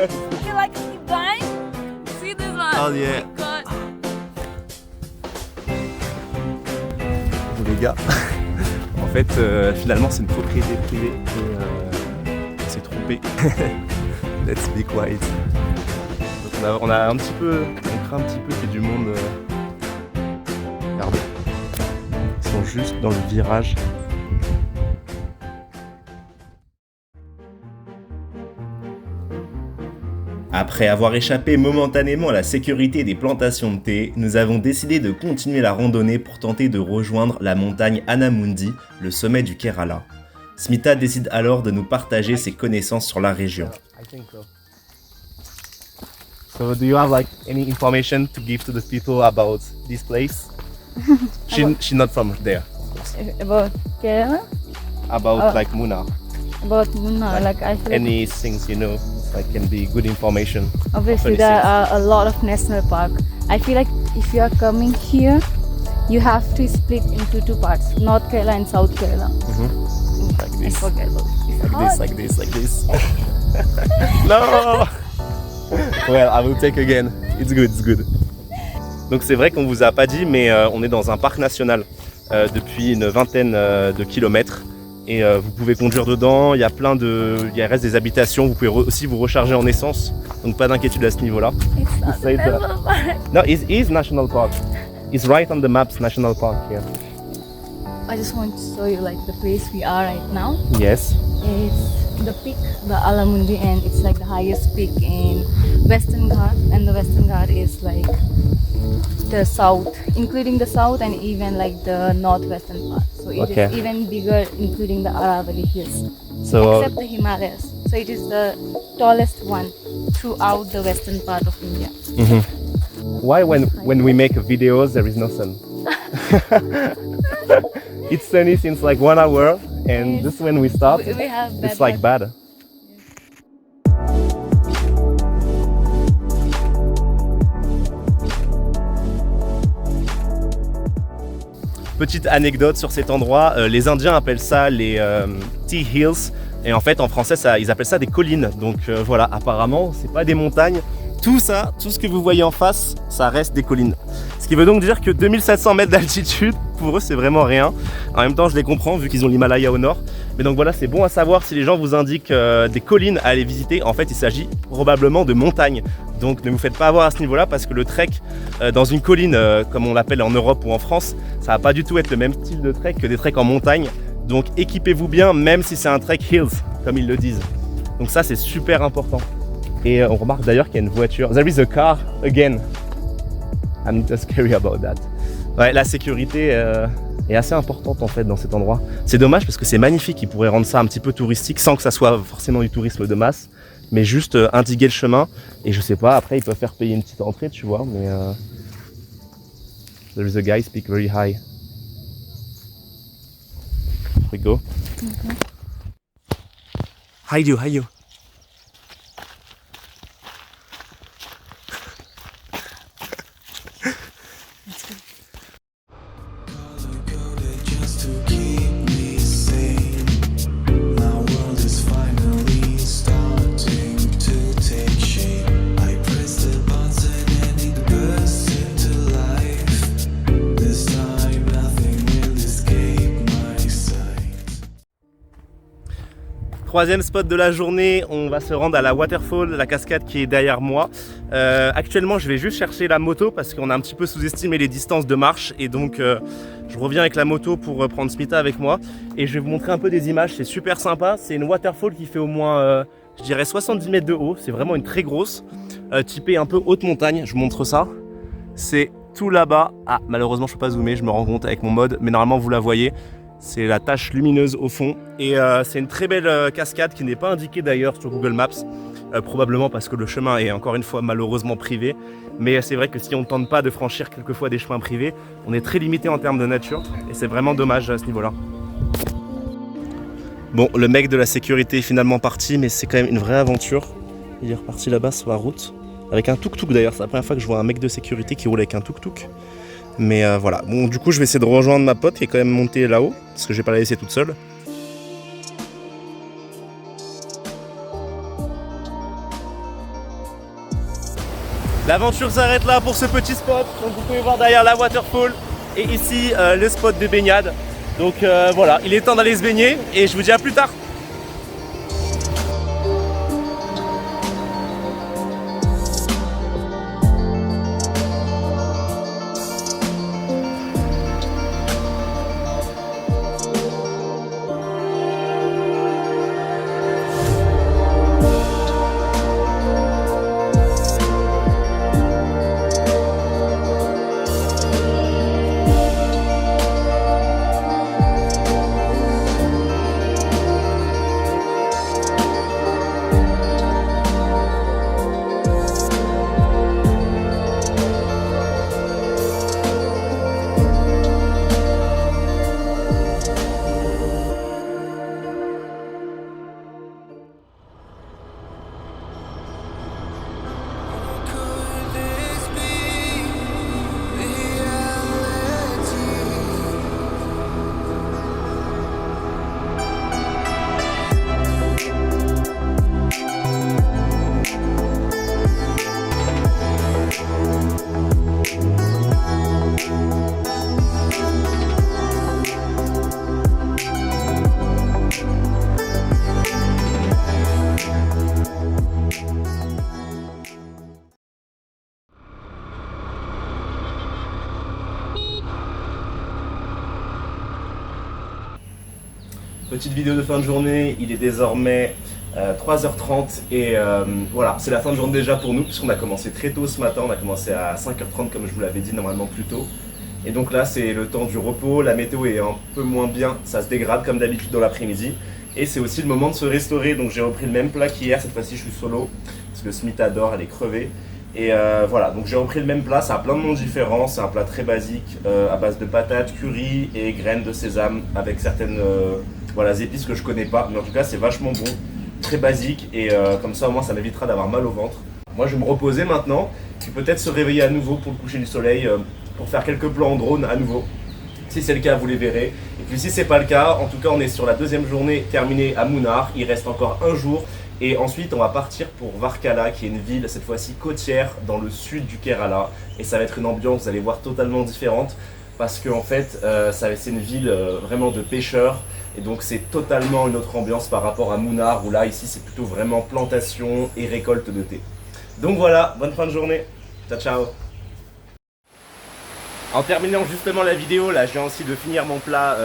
feel like I keep dying. See this one? Oh yeah. God. Les gars, en fait, finalement, c'est une propriété privée et on s'est trompé. Let's be quiet. Donc on a un petit peu, on craint un petit peu qu'il y ait du monde. Regardez, ils sont juste dans le virage. Après avoir échappé momentanément à la sécurité des plantations de thé, nous avons décidé de continuer la randonnée pour tenter de rejoindre la montagne Anamundi, le sommet du Kerala. Smita décide alors de nous partager ses connaissances sur la région. So do you have like any information to give to the people about this place? She's not from there. About Kerala? About like Munnar. About Munnar, like I feel Any things you know, like can be good information. obviously there are a lot of national park. I feel like if you are coming here, you have to split into two parts, North Kerala and South Kerala. Like I this. forget about it. It's hard. Like this. No! Well, I will take again. It's good. Donc c'est vrai qu'on vous a pas dit, mais on est dans un parc national depuis une vingtaine de kilomètres. Et vous pouvez conduire dedans, il reste des habitations, vous pouvez aussi vous recharger en essence. Donc pas d'inquiétude à ce niveau-là. It's not Say a that. national park. No, it is National Park. It's right on the maps, National Park here. I just want to show you like the place we are right now. Yes. It's the peak, the Alamundi, and it's like the highest peak in Western Ghat, and the Western Ghat is like the south, including the south and even like the northwestern part. So it Okay. is even bigger, including the Aravalli Hills, So except the Himalayas. So it is the tallest one throughout the western part of India. why when we make videos there is no sun? It's sunny since like 1 hour and Yes. just when we start We have bad it's like weather. bad. Petite anecdote sur cet endroit, les Indiens appellent ça les Tea Hills et en fait en français ils appellent ça des collines. Donc voilà, apparemment c'est pas des montagnes. Tout ça, tout ce que vous voyez en face, ça reste des collines. Ce qui veut donc dire que 2700 mètres d'altitude, pour eux c'est vraiment rien. En même temps je les comprends vu qu'ils ont l'Himalaya au nord. Mais donc voilà, c'est bon à savoir si les gens vous indiquent des collines à aller visiter. En fait il s'agit probablement de montagnes. Donc ne vous faites pas avoir à ce niveau-là parce que le trek dans une colline, comme on l'appelle en Europe ou en France, ça va pas du tout être le même style de trek que des treks en montagne. Donc équipez-vous bien même si c'est un trek hills, comme ils le disent. Donc ça c'est super important. Et on remarque d'ailleurs qu'il y a une voiture. There is a car again. I'm just scary about that. Ouais, la sécurité est assez importante en fait dans cet endroit. C'est dommage parce que c'est magnifique. Ils pourraient rendre ça un petit peu touristique sans que ça soit forcément du tourisme de masse, mais juste indiquer le chemin. Et je sais pas, après ils peuvent faire payer une petite entrée, tu vois. Mais there is a guy speak very high. Here we go. Hi you. Just to keep me sane. My world is finally starting to take shape. I press the button and it bursts into life. This time nothing will escape my sight. Troisième spot de la journée, on va se rendre à la waterfall, la cascade qui est derrière moi. Actuellement je vais juste chercher la moto parce qu'on a un petit peu sous-estimé les distances de marche et donc je reviens avec la moto pour prendre Smita avec moi et je vais vous montrer un peu des images, c'est super sympa. C'est une waterfall qui fait au moins je dirais 70 mètres de haut, c'est vraiment une très grosse, typée un peu haute montagne, je vous montre ça. C'est tout là-bas, malheureusement je peux pas zoomer, je me rends compte avec mon mode, mais normalement vous la voyez. C'est la tache lumineuse au fond et c'est une très belle cascade qui n'est pas indiquée d'ailleurs sur Google Maps, probablement parce que le chemin est encore une fois malheureusement privé. Mais c'est vrai que si on ne tente pas de franchir quelquefois des chemins privés, on est très limité en termes de nature et c'est vraiment dommage à ce niveau-là. Bon, le mec de la sécurité est finalement parti, mais c'est quand même une vraie aventure. Il est reparti là-bas sur la route avec un tuk-tuk d'ailleurs. C'est la première fois que je vois un mec de sécurité qui roule avec un tuk-tuk. Mais voilà, bon du coup je vais essayer de rejoindre ma pote qui est quand même montée là-haut, parce que je vais pas la laisser toute seule. L'aventure s'arrête là pour ce petit spot. Donc vous pouvez voir derrière la waterfall et ici le spot de baignade. Donc voilà, il est temps d'aller se baigner et je vous dis à plus tard. Could this be reality? Petite vidéo de fin de journée, il est désormais 3h30 et voilà, c'est la fin de journée déjà pour nous puisqu'on a commencé très tôt ce matin, on a commencé à 5h30 comme je vous l'avais dit normalement plus tôt. Et donc là c'est le temps du repos, la météo est un peu moins bien, ça se dégrade comme d'habitude dans l'après-midi. Et c'est aussi le moment de se restaurer, donc j'ai repris le même plat qu'hier, cette fois-ci je suis solo parce que Smith adore, elle est crevée. Et voilà, donc j'ai repris le même plat, ça a plein de noms différents, c'est un plat très basique à base de patates, curry et graines de sésame avec certaines voilà, épices que je connais pas, mais en tout cas c'est vachement bon, très basique et comme ça au moins ça m'évitera d'avoir mal au ventre. Moi je vais me reposer maintenant, puis peut-être se réveiller à nouveau pour le coucher du soleil, pour faire quelques plans en drone à nouveau. Si c'est le cas, vous les verrez. Et puis si c'est pas le cas, en tout cas on est sur la deuxième journée terminée à Munnar, il reste encore un jour. Et ensuite, on va partir pour Varkala, qui est une ville, cette fois-ci côtière, dans le sud du Kerala. Et ça va être une ambiance, vous allez voir, totalement différente. Parce qu'en fait, c'est une ville vraiment de pêcheurs. Et donc, c'est totalement une autre ambiance par rapport à Munnar, où là, ici, c'est plutôt vraiment plantation et récolte de thé. Donc voilà, bonne fin de journée. Ciao, ciao. En terminant justement la vidéo, là, je viens aussi de finir mon plat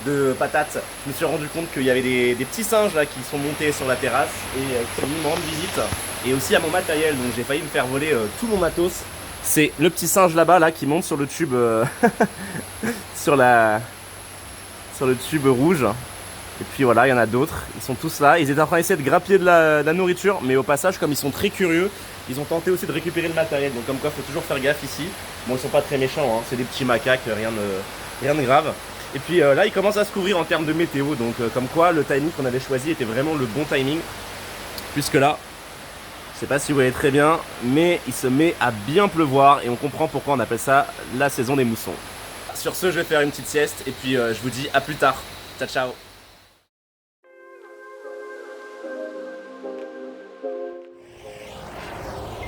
de patates. Je me suis rendu compte qu'il y avait des petits singes là qui sont montés sur la terrasse et qui sont venus me rendre visite. Et aussi à mon matériel, donc j'ai failli me faire voler tout mon matos. C'est le petit singe là-bas là qui monte sur le tube sur le tube rouge. Et puis voilà, il y en a d'autres, ils sont tous là. Ils étaient en train d'essayer de grappiller de la nourriture, mais au passage, comme ils sont très curieux, ils ont tenté aussi de récupérer le matériel. Donc comme quoi, il faut toujours faire gaffe ici. Bon, ils sont pas très méchants, hein. C'est des petits macaques, rien de grave. Et puis là, ils commencent à se couvrir en termes de météo. Donc comme quoi, le timing qu'on avait choisi était vraiment le bon timing. Puisque là, je sais pas si vous voyez très bien, mais il se met à bien pleuvoir. Et on comprend pourquoi on appelle ça la saison des moussons. Sur ce, je vais faire une petite sieste. Et puis je vous dis à plus tard. Ciao, ciao.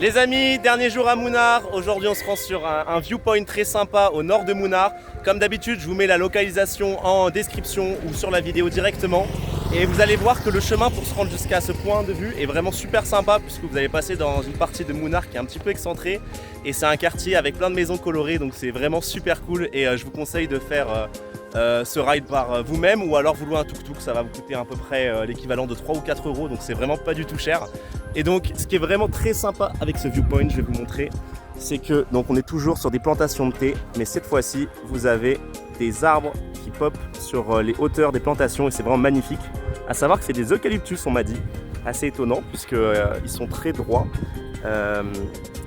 Les amis, dernier jour à Munnar. Aujourd'hui, on se rend sur un viewpoint très sympa au nord de Munnar. Comme d'habitude, je vous mets la localisation en description ou sur la vidéo directement. Et vous allez voir que le chemin pour se rendre jusqu'à ce point de vue est vraiment super sympa puisque vous allez passer dans une partie de Munnar qui est un petit peu excentrée. Et c'est un quartier avec plein de maisons colorées, donc c'est vraiment super cool. Et je vous conseille de faire ce ride par vous-même ou alors vous louez un tuk-tuk, ça va vous coûter à peu près l'équivalent de 3 ou 4 euros, donc c'est vraiment pas du tout cher. Et donc ce qui est vraiment très sympa avec ce viewpoint, je vais vous montrer, c'est que donc on est toujours sur des plantations de thé, mais cette fois-ci vous avez des arbres qui pop sur les hauteurs des plantations et c'est vraiment magnifique. À savoir que c'est des eucalyptus, on m'a dit, assez étonnant puisque ils sont très droits.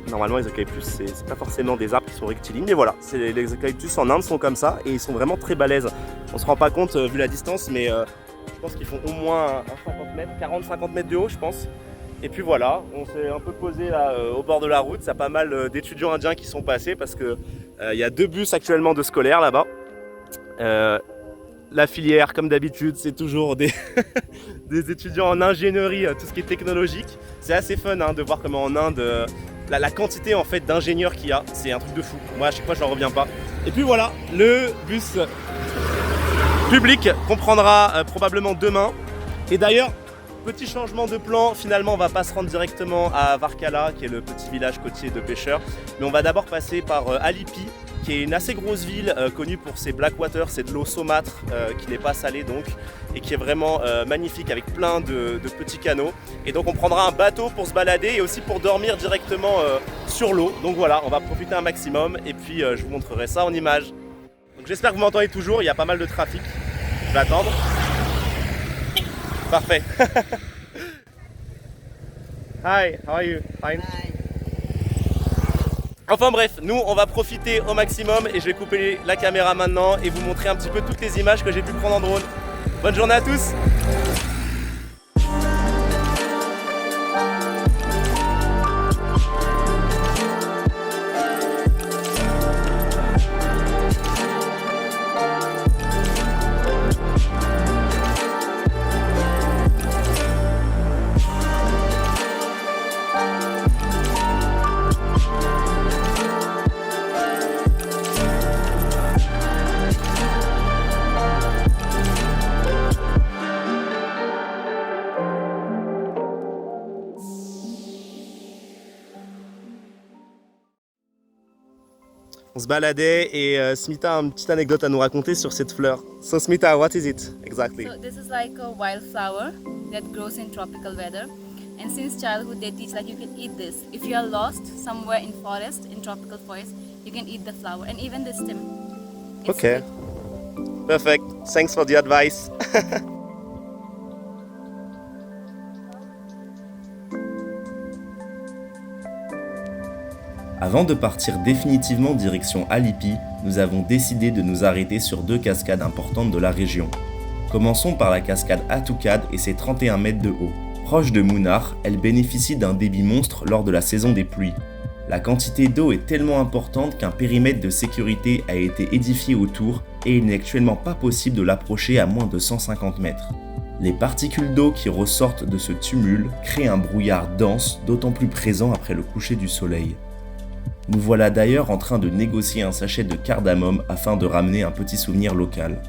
Normalement les eucalyptus c'est pas forcément des arbres qui sont rectilignes, mais voilà, les eucalyptus en Inde sont comme ça et ils sont vraiment très balèzes. On se rend pas compte vu la distance, mais je pense qu'ils font au moins 50 mètres, 40-50 mètres de haut je pense. Et puis voilà, on s'est un peu posé là au bord de la route, il y a pas mal d'étudiants indiens qui sont passés parce que il y a 2 bus actuellement de scolaires là-bas. La filière, comme d'habitude, c'est toujours des, des étudiants en ingénierie, tout ce qui est technologique. C'est assez fun hein, de voir comment en Inde, la quantité en fait d'ingénieurs qu'il y a, c'est un truc de fou. Moi à chaque fois je n'en reviens pas. Et puis voilà, le bus public qu'on prendra probablement demain. Et d'ailleurs, petit changement de plan, finalement on va pas se rendre directement à Varkala, qui est le petit village côtier de pêcheurs, mais on va d'abord passer par Alipi, qui est une assez grosse ville connue pour ses blackwater, c'est de l'eau saumâtre qui n'est pas salée donc, et qui est vraiment magnifique avec plein de petits canaux. Et donc on prendra un bateau pour se balader et aussi pour dormir directement sur l'eau. Donc voilà, on va profiter un maximum et puis je vous montrerai ça en images. Donc j'espère que vous m'entendez toujours, il y a pas mal de trafic. Je vais attendre. Parfait. Hi, how are you? Fine. Enfin bref, nous on va profiter au maximum et je vais couper la caméra maintenant et vous montrer un petit peu toutes les images que j'ai pu prendre en drone. Bonne journée à tous! On se baladait et Smita a une petite anecdote à nous raconter sur cette fleur. So Smita, what is it exactly? So this is like a wildflower that grows in tropical weather. And since childhood they teach like you can eat this. If you are lost somewhere in forest, in tropical forest, you can eat the flower and even the stem. It's Okay. sweet. Perfect. Thanks for the advice. Avant de partir définitivement direction Alipi, nous avons décidé de nous arrêter sur 2 cascades importantes de la région. Commençons par la cascade Atukad et ses 31 mètres de haut. Proche de Munnar, elle bénéficie d'un débit monstre lors de la saison des pluies. La quantité d'eau est tellement importante qu'un périmètre de sécurité a été édifié autour et il n'est actuellement pas possible de l'approcher à moins de 150 mètres. Les particules d'eau qui ressortent de ce tumule créent un brouillard dense, d'autant plus présent après le coucher du soleil. Nous voilà d'ailleurs en train de négocier un sachet de cardamome afin de ramener un petit souvenir local.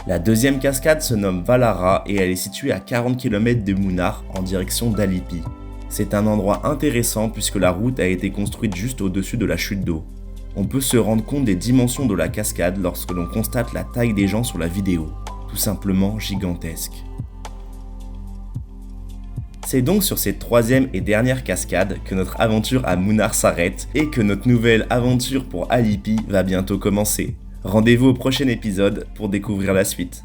La deuxième cascade se nomme Valara et elle est située à 40 km de Munnar en direction d'Alipi. C'est un endroit intéressant puisque la route a été construite juste au-dessus de la chute d'eau. On peut se rendre compte des dimensions de la cascade lorsque l'on constate la taille des gens sur la vidéo, tout simplement gigantesque. C'est donc sur cette troisième et dernière cascade que notre aventure à Munnar s'arrête et que notre nouvelle aventure pour Alipi va bientôt commencer. Rendez-vous au prochain épisode pour découvrir la suite.